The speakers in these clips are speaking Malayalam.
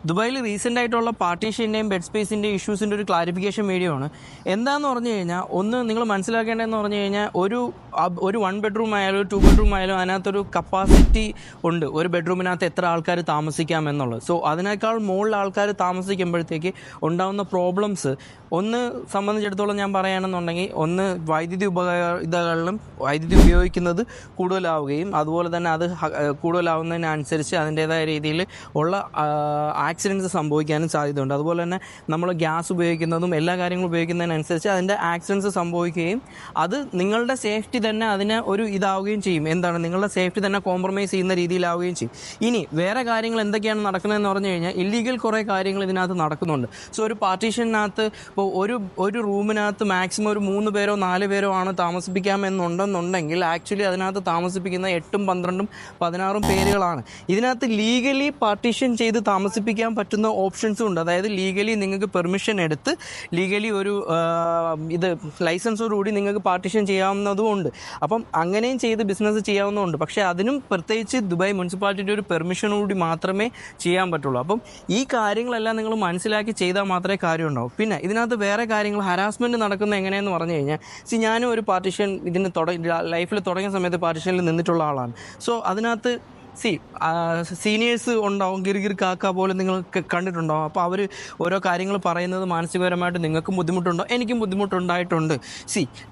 ദുബായിൽ റീസെൻ്റ് ആയിട്ടുള്ള പാർട്ടീഷൻ്റെയും ബെഡ് സ്പേസിൻ്റെയും ഇഷ്യൂസിൻ്റെ ഒരു ക്ലാരിഫിക്കേഷൻ വീഡിയോ ആണ്. എന്താണെന്ന് പറഞ്ഞു കഴിഞ്ഞാൽ, ഒന്ന് നിങ്ങൾ മനസ്സിലാക്കേണ്ടതെന്ന് പറഞ്ഞു കഴിഞ്ഞാൽ, ഒരു 1 ബെഡ്റൂം ആയാലും 2 ബെഡ്റൂം ആയാലും അതിനകത്തൊരു കപ്പാസിറ്റി ഉണ്ട്. ഒരു ബെഡ്റൂമിനകത്ത് എത്ര ആൾക്കാർ താമസിക്കാം എന്നുള്ളത്. സോ അതിനേക്കാൾ മുകളിൽ ആൾക്കാർ താമസിക്കുമ്പോഴത്തേക്ക് ഉണ്ടാകുന്ന പ്രോബ്ലംസ് ഒന്ന് സംബന്ധിച്ചിടത്തോളം ഞാൻ പറയുകയാണെന്നുണ്ടെങ്കിൽ, ഒന്ന് വൈദ്യുതി വൈദ്യുതി ഉപയോഗിക്കുന്നത് കൂടുതലാവുകയും അതുപോലെ തന്നെ അത് കൂടുതലാവുന്നതിനനുസരിച്ച് അതിൻ്റേതായ രീതിയിൽ ഉള്ള ആക്സിഡൻറ്റ്സ് സംഭവിക്കാനും സാധ്യതയുണ്ട്. അതുപോലെ തന്നെ നമ്മൾ ഗ്യാസ് ഉപയോഗിക്കുന്നതും എല്ലാ കാര്യങ്ങളും ഉപയോഗിക്കുന്നതിനനുസരിച്ച് അതിൻ്റെ ആക്സിഡൻറ്റ്സ് സംഭവിക്കുകയും അത് നിങ്ങളുടെ സേഫ്റ്റി തന്നെ അതിനെ ഒരു ഇതാവുകയും ചെയ്യും. നിങ്ങളുടെ സേഫ്റ്റി തന്നെ കോംപ്രമൈസ് ചെയ്യുന്ന രീതിയിലാവുകയും ചെയ്യും. ഇനി വേറെ കാര്യങ്ങൾ എന്തൊക്കെയാണ് നടക്കുന്നതെന്ന് പറഞ്ഞു കഴിഞ്ഞാൽ, ഇല്ലീഗൽ കുറേ കാര്യങ്ങൾ ഇതിനകത്ത് നടക്കുന്നുണ്ട്. സോ ഒരു പാർട്ടീഷനകത്ത് ഇപ്പോൾ ഒരു റൂമിനകത്ത് മാക്സിമം ഒരു 3 പേരോ 4 പേരോ ആണ് താമസിപ്പിക്കാമെന്നുണ്ടെന്നുണ്ടെങ്കിൽ ആക്ച്വലി അതിനകത്ത് താമസിപ്പിക്കുന്ന 8ഉം 12ഉം 16ഉം പേരുകളാണ്. ഇതിനകത്ത് ലീഗലി പാർട്ടീഷൻ ചെയ്ത് താമസിപ്പിക്കാൻ പറ്റുന്ന ഓപ്ഷൻസും ഉണ്ട്. അതായത് ലീഗലി നിങ്ങൾക്ക് പെർമിഷൻ എടുത്ത് ലീഗലി ഒരു ലൈസൻസോടുകൂടി നിങ്ങൾക്ക് പാർട്ടീഷൻ ചെയ്യാവുന്നതും ഉണ്ട്. അപ്പം അങ്ങനെയും ചെയ്ത് ബിസിനസ് ചെയ്യാവുന്നതുണ്ട്. പക്ഷേ അതിനും പ്രത്യേകിച്ച് ദുബായ് മുനിസിപ്പാലിറ്റിയുടെ ഒരു പെർമിഷനോടുകൂടി മാത്രമേ ചെയ്യാൻ പറ്റുള്ളൂ. അപ്പം ഈ കാര്യങ്ങളെല്ലാം നിങ്ങൾ മനസ്സിലാക്കി ചെയ്താൽ മാത്രമേ കാര്യമുണ്ടാവും. പിന്നെ ഇതിനകത്ത് വേറെ കാര്യങ്ങൾ ഹരാസ്മെൻറ്റ് നടക്കുന്നത് എങ്ങനെയെന്ന് പറഞ്ഞു കഴിഞ്ഞാൽ, ഞാനും ഒരു പാർട്ടീഷൻ ലൈഫിൽ തുടങ്ങിയ സമയത്ത് പാർട്ടീഷനിൽ നിന്നിട്ടുള്ള ആളാണ്. സോ അതിനകത്ത് സീനിയേഴ്സ് ഉണ്ടാവും, ഗിർഗിർ കാക്ക പോലെ നിങ്ങൾ കണ്ടിട്ടുണ്ടാവും. അപ്പോൾ അവർ ഓരോ കാര്യങ്ങൾ പറയുന്നത് മാനസികപരമായിട്ട് നിങ്ങൾക്കും ബുദ്ധിമുട്ടുണ്ടോ, എനിക്കും ബുദ്ധിമുട്ടുണ്ടായിട്ടുണ്ട്.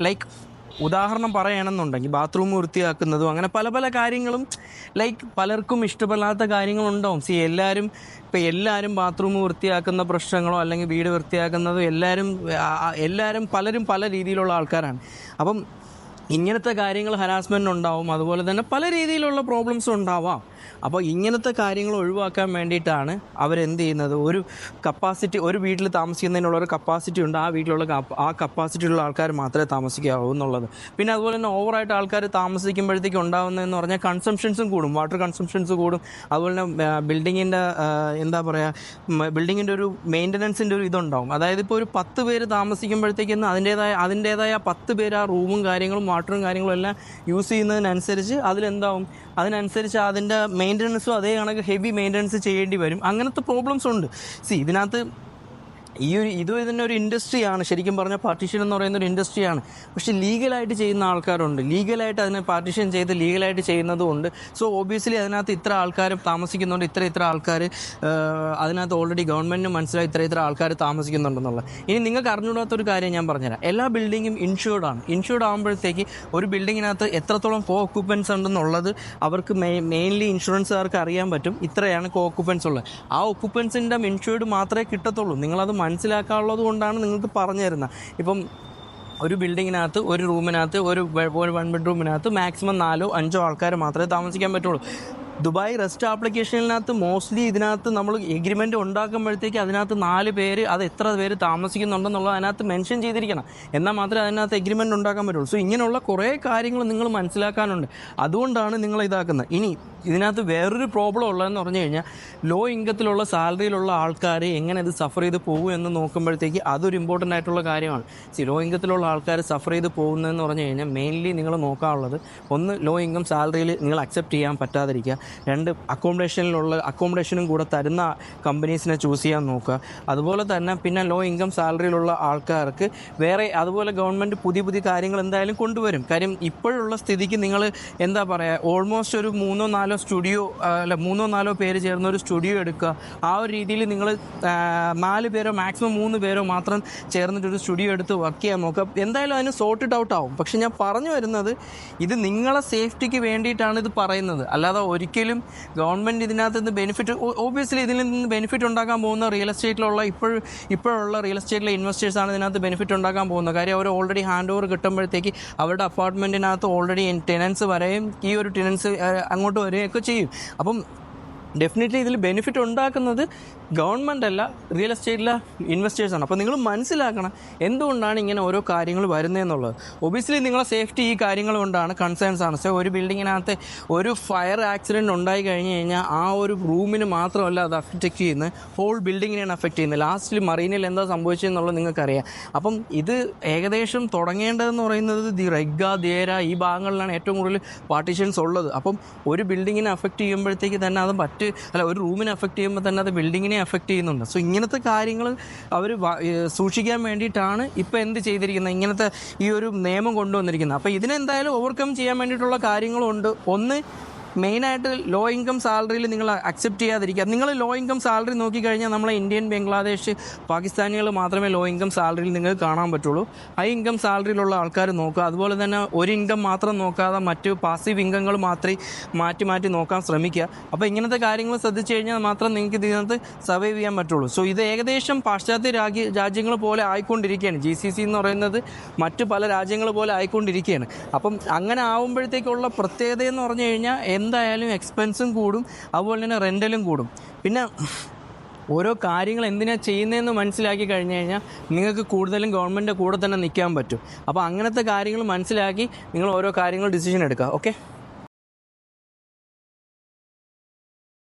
ലൈക്ക് ഉദാഹരണം പറയുകയാണെന്നുണ്ടെങ്കിൽ, ബാത്റൂം വൃത്തിയാക്കുന്നതും അങ്ങനെ പല പല കാര്യങ്ങളും പലർക്കും ഇഷ്ടപ്പെടാത്ത കാര്യങ്ങളുണ്ടാവും. എല്ലാവരും ബാത്റൂം വൃത്തിയാക്കുന്ന പ്രശ്നങ്ങളോ അല്ലെങ്കിൽ വീട് വൃത്തിയാക്കുന്നതും എല്ലാവരും പലരും പല രീതിയിലുള്ള ആൾക്കാരാണ്. അപ്പം ഇങ്ങനത്തെ കാര്യങ്ങൾ ഹരാസ്മെൻ്റ് ഉണ്ടാവും. അതുപോലെ തന്നെ പല രീതിയിലുള്ള പ്രോബ്ലംസും ഉണ്ടാവാം. അപ്പോൾ ഇങ്ങനത്തെ കാര്യങ്ങൾ ഒഴിവാക്കാൻ വേണ്ടിയിട്ടാണ് അവരെന്ത് ചെയ്യുന്നത്, ഒരു വീട്ടിൽ താമസിക്കുന്നതിനുള്ള ഒരു കപ്പാസിറ്റി ഉണ്ട്. ആ കപ്പാസിറ്റിയുള്ള ആൾക്കാർ മാത്രമേ താമസിക്കാവൂ എന്നുള്ളത്. പിന്നെ അതുപോലെ തന്നെ ഓവറായിട്ട് ആൾക്കാർ താമസിക്കുമ്പോഴത്തേക്ക് ഉണ്ടാകുന്നതെന്ന് പറഞ്ഞാൽ കൺസംഷൻസും കൂടും, വാട്ടർ കൺസംഷൻസ് കൂടും. അതുപോലെ തന്നെ ബിൽഡിങ്ങിൻ്റെ ഒരു മെയിൻ്റനൻസിൻ്റെ ഒരു ഇതുണ്ടാവും. അതായത് ഇപ്പോൾ ഒരു 10 പേര് താമസിക്കുമ്പോഴത്തേക്കും അതിൻ്റേതായ 10 പേര് ആ റൂമും കാര്യങ്ങളും വാട്ടറും കാര്യങ്ങളും എല്ലാം യൂസ് ചെയ്യുന്നതിനനുസരിച്ച് അതിനനുസരിച്ച് അതിൻ്റെ മെയിൻ്റനൻസും അതേ കണക്ക് ഹെവി മെയിൻ്റനൻസ് ചെയ്യേണ്ടി വരും. അങ്ങനത്തെ പ്രോബ്ലംസ് ഉണ്ട്. ഇതിനകത്ത് ഇതിൻ്റെ ഒരു ഇൻഡസ്ട്രിയാണ്. ശരിക്കും പറഞ്ഞാൽ പാർട്ടീഷൻ എന്ന് പറയുന്ന ഒരു ഇൻഡസ്ട്രിയാണ്. പക്ഷേ ലീഗലായിട്ട് ചെയ്യുന്ന ആൾക്കാരുണ്ട്, ലീഗലായിട്ട് അതിനെ പാർട്ടീഷൻ ചെയ്ത് ലീഗലായിട്ട് ചെയ്യുന്നതുമുണ്ട്. സോ ഒബ്വിയസ്ലി അതിനകത്ത് ഇത്ര ആൾക്കാർ താമസിക്കുന്നുണ്ട്, ഇത്ര ആൾക്കാർ അതിനകത്ത് ഓൾറെഡി ഗവൺമെൻറ്റിന് മനസ്സിലായി ഇത്ര ആൾക്കാർ താമസിക്കുന്നുണ്ടെന്നുള്ളത്. ഇനി നിങ്ങൾക്ക് അറിഞ്ഞുകൂടാത്തൊരു കാര്യം ഞാൻ പറഞ്ഞുതരാം. എല്ലാ ബിൽഡിങ്ങും ഇൻഷുർഡ് ആകുമ്പോഴത്തേക്ക് ഒരു ബിൽഡിങ്ങിനകത്ത് എത്രത്തോളം കോ ഓക്യുപ്പൻസ് ഉണ്ടെന്നുള്ളത് അവർക്ക് മെയിൻലി ഇൻഷുറൻസുകാർക്ക് അറിയാൻ പറ്റും. ഇത്രയാണ് കോ ഓക്യുപ്പൻസ് ഉള്ളത്. ആ ഓക്യുപ്പൻസിൻ്റെ ഇൻഷുർഡ് മാത്രമേ കിട്ടത്തുള്ളൂ. നിങ്ങളത് മനസ്സിലാക്കാനുള്ളത് കൊണ്ടാണ് നിങ്ങൾക്ക് പറഞ്ഞു തരുന്നത്. ഇപ്പം ഒരു ബിൽഡിങ്ങിനകത്ത് ഒരു റൂമിനകത്ത് ഒരു 1 ബെഡ്റൂമിനകത്ത് മാക്സിമം 4 or 5 ആൾക്കാർ മാത്രമേ താമസിക്കാൻ പറ്റുള്ളൂ. ദുബായ് റെസ്റ്റ് ആപ്ലിക്കേഷനിനകത്ത് മോസ്റ്റ്ലി ഇതിനകത്ത് നമ്മൾ എഗ്രിമെൻ്റ് ഉണ്ടാക്കുമ്പോഴത്തേക്ക് അതിനകത്ത് 4 പേര്, അത് എത്ര പേര് താമസിക്കുന്നുണ്ടെന്നുള്ളത് അതിനകത്ത് മെൻഷൻ ചെയ്തിരിക്കണം. എന്നാൽ മാത്രമേ അതിനകത്ത് എഗ്രിമെൻ്റ് ഉണ്ടാക്കാൻ പറ്റുള്ളൂ. സോ ഇങ്ങനെയുള്ള കുറേ കാര്യങ്ങൾ നിങ്ങൾ മനസ്സിലാക്കാനുണ്ട്. അതുകൊണ്ടാണ് നിങ്ങൾ ഇതാക്കുന്നത്. ഇനി ഇതിനകത്ത് വേറൊരു പ്രോബ്ലം ഉള്ളതെന്ന് പറഞ്ഞു കഴിഞ്ഞാൽ, ലോ ഇൻകത്തിലുള്ള സാലറിയിലുള്ള ആൾക്കാർ എങ്ങനെ ഇത് സഫർ ചെയ്ത് പോകും എന്ന് നോക്കുമ്പോഴത്തേക്ക് അതൊരു ഇമ്പോർട്ടൻ്റ് ആയിട്ടുള്ള കാര്യമാണ്. ലോ ഇൻകത്തിലുള്ള ആൾക്കാർ സഫർ ചെയ്ത് പോകുന്നതെന്ന് പറഞ്ഞു കഴിഞ്ഞാൽ മെയിൻലി നിങ്ങൾ നോക്കാനുള്ളത്, ഒന്ന് ലോ ഇൻകം സാലറിയിൽ നിങ്ങൾ അക്സെപ്റ്റ് ചെയ്യാൻ പറ്റാതിരിക്കുക. 2 അക്കോമഡേഷനും കൂടെ തരുന്ന കമ്പനീസിനെ ചൂസ് ചെയ്യാൻ നോക്കുക. അതുപോലെ തന്നെ പിന്നെ ലോ ഇൻകം സാലറിയിലുള്ള ആൾക്കാർക്ക് വേറെ അതുപോലെ ഗവൺമെൻറ് പുതിയ കാര്യങ്ങൾ എന്തായാലും കൊണ്ടുവരും. കാര്യം ഇപ്പോഴുള്ള സ്ഥിതിക്ക് നിങ്ങൾ ഓൾമോസ്റ്റ് ഒരു 3 or 4 പേര് ചേർന്ന ഒരു സ്റ്റുഡിയോ എടുക്കുക. ആ ഒരു രീതിയിൽ നിങ്ങൾ 4 പേരോ മാക്സിമം 3 പേരോ മാത്രം ചേർന്നിട്ടൊരു സ്റ്റുഡിയോ എടുത്ത് വർക്ക് ചെയ്യാൻ നോക്കുക. എന്തായാലും അതിന് സോർട്ട് ഔട്ട് ആവും. പക്ഷെ ഞാൻ പറഞ്ഞു വരുന്നത്, ഇത് നിങ്ങളെ സേഫ്റ്റിക്ക് വേണ്ടിയിട്ടാണ് ഇത് പറയുന്നത്. അല്ലാതെ ഒരിക്കലും ഗവൺമെൻറ് ഇതിനകത്ത് നിന്ന് ബെനിഫിറ്റ്, ഓബ്വിയസ്ലി ഇതിൽ നിന്ന് ബെനിഫിറ്റ് ഉണ്ടാക്കാൻ പോകുന്ന റിയൽ എസ്റ്റേറ്റിലുള്ള ഇപ്പോഴുള്ള റിയൽ എസ്റ്റേറ്റിലെ ഇൻവെസ്റ്റേഴ്സാണ് ഇതിനകത്ത് ബെനിഫിറ്റ് ഉണ്ടാക്കാൻ പോകുന്നത്. കാര്യം അവർ ഓൾറെഡി ഹാൻഡ് ഓവർ കിട്ടുമ്പോഴത്തേക്ക് അവരുടെ അപ്പാർട്ട്മെൻറ്റിനകത്ത് ഓൾറെഡി ടെനൻസ് വരെയും ഈ ഒരു ടെനൻസ് അങ്ങോട്ട് വരികയൊക്കെ ചെയ്യും. അപ്പം ഡെഫിനറ്റ്ലി ഇതിൽ ബെനിഫിറ്റ് ഉണ്ടാക്കുന്നത് ഗവൺമെൻറ് അല്ല, റിയൽ എസ്റ്റേറ്റിലെ ഇൻവെസ്റ്റേഴ്സാണ്. അപ്പോൾ നിങ്ങൾ മനസ്സിലാക്കണം എന്തുകൊണ്ടാണ് ഇങ്ങനെ ഓരോ കാര്യങ്ങൾ വരുന്നതെന്നുള്ളത്. ഒബിയസ്ലി നിങ്ങളെ സേഫ്റ്റി ഈ കാര്യങ്ങൾ കൊണ്ടാണ്, കൺസേൺസ് ആണ്. സോ ഒരു ബിൽഡിങ്ങിനകത്ത് ഒരു ഫയർ ആക്സിഡൻറ്റ് ഉണ്ടായി കഴിഞ്ഞ് കഴിഞ്ഞാൽ ആ ഒരു റൂമിന് മാത്രമല്ല അത് അഫക്റ്റ് ചെയ്യുന്നത്, ഹോൾ ബിൽഡിങ്ങിനെയാണ് അഫക്റ്റ് ചെയ്യുന്നത്. ലാസ്റ്റിൽ മറീനിൽ എന്താ സംഭവിച്ചതെന്നുള്ളത് നിങ്ങൾക്കറിയാം. അപ്പം ഇത് ഏകദേശം തുടങ്ങേണ്ടതെന്ന് പറയുന്നത് റെഗ്ഗ, ദേര ഈ ഭാഗങ്ങളിലാണ് ഏറ്റവും കൂടുതൽ പാർട്ടീഷൻസ് ഉള്ളത്. അപ്പം ഒരു ബിൽഡിങ്ങിനെ അഫക്റ്റ് ചെയ്യുമ്പോഴത്തേക്ക് തന്നെ അത് ഒരു റൂമിനെ അഫക്റ്റ് ചെയ്യുമ്പോൾ തന്നെ അത് ബിൽഡിങ്ങിനെ അഫക്റ്റ് ചെയ്യുന്നുണ്ട്. സോ ഇങ്ങനത്തെ കാര്യങ്ങൾ അവർ സൂക്ഷിക്കാൻ വേണ്ടിയിട്ടാണ് ഇപ്പോൾ എന്ത് ചെയ്തിരിക്കുന്നത്, ഇങ്ങനത്തെ ഈ ഒരു നിയമം കൊണ്ടുവന്നിരിക്കുന്നത്. അപ്പോൾ ഇതിനെന്തായാലും ഓവർകം ചെയ്യാൻ വേണ്ടിയിട്ടുള്ള കാര്യങ്ങളുണ്ട്. ഒന്ന്, മെയിനായിട്ട് ലോ ഇൻകം സാലറിയിൽ നിങ്ങൾ അക്സെപ്റ്റ് ചെയ്യാതിരിക്കുക. നിങ്ങൾ ലോ ഇൻകം സാലറി നോക്കിക്കഴിഞ്ഞാൽ നമ്മളെ ഇന്ത്യൻ, ബംഗ്ലാദേശ്, പാകിസ്ഥാനികൾ മാത്രമേ ലോ ഇൻകം സാലറിയിൽ നിങ്ങൾക്ക് കാണാൻ പറ്റുള്ളൂ. ഹൈ ഇൻകം സാലറിയിലുള്ള ആൾക്കാർ നോക്കുക. അതുപോലെ തന്നെ ഒരു ഇൻകം മാത്രം നോക്കാതെ മറ്റ് പാസീവ് ഇൻകങ്ങൾ മാത്രമേ മാറ്റി നോക്കാൻ ശ്രമിക്കുക. അപ്പോൾ ഇങ്ങനത്തെ കാര്യങ്ങൾ ശ്രദ്ധിച്ചു കഴിഞ്ഞാൽ മാത്രം നിങ്ങൾക്ക് ഇതിനകത്ത് സർവൈവ് ചെയ്യാൻ പറ്റുള്ളൂ. സോ ഇത് ഏകദേശം പാശ്ചാത്യ രാജ്യങ്ങൾ പോലെ ആയിക്കൊണ്ടിരിക്കുകയാണ്. GCC എന്ന് പറയുന്നത് മറ്റ് പല രാജ്യങ്ങൾ പോലെ ആയിക്കൊണ്ടിരിക്കുകയാണ്. അപ്പം അങ്ങനെ ആകുമ്പോഴത്തേക്കുള്ള പ്രത്യേകത എന്ന് പറഞ്ഞു കഴിഞ്ഞാൽ എന്തായാലും എക്സ്പെൻസും കൂടും, അതുപോലെ തന്നെ റെൻ്റലും കൂടും. പിന്നെ ഓരോ കാര്യങ്ങൾ എന്തിനാണ് ചെയ്യുന്നതെന്ന് മനസ്സിലാക്കി കഴിഞ്ഞ് കഴിഞ്ഞാൽ നിങ്ങൾക്ക് കൂടുതലും ഗവൺമെൻറ്റിൻ്റെ കൂടെ തന്നെ നിൽക്കാൻ പറ്റും. അപ്പോൾ അങ്ങനത്തെ കാര്യങ്ങൾ മനസ്സിലാക്കി നിങ്ങൾ ഓരോ കാര്യങ്ങൾ ഡിസിഷൻ എടുക്കുക. ഓക്കെ.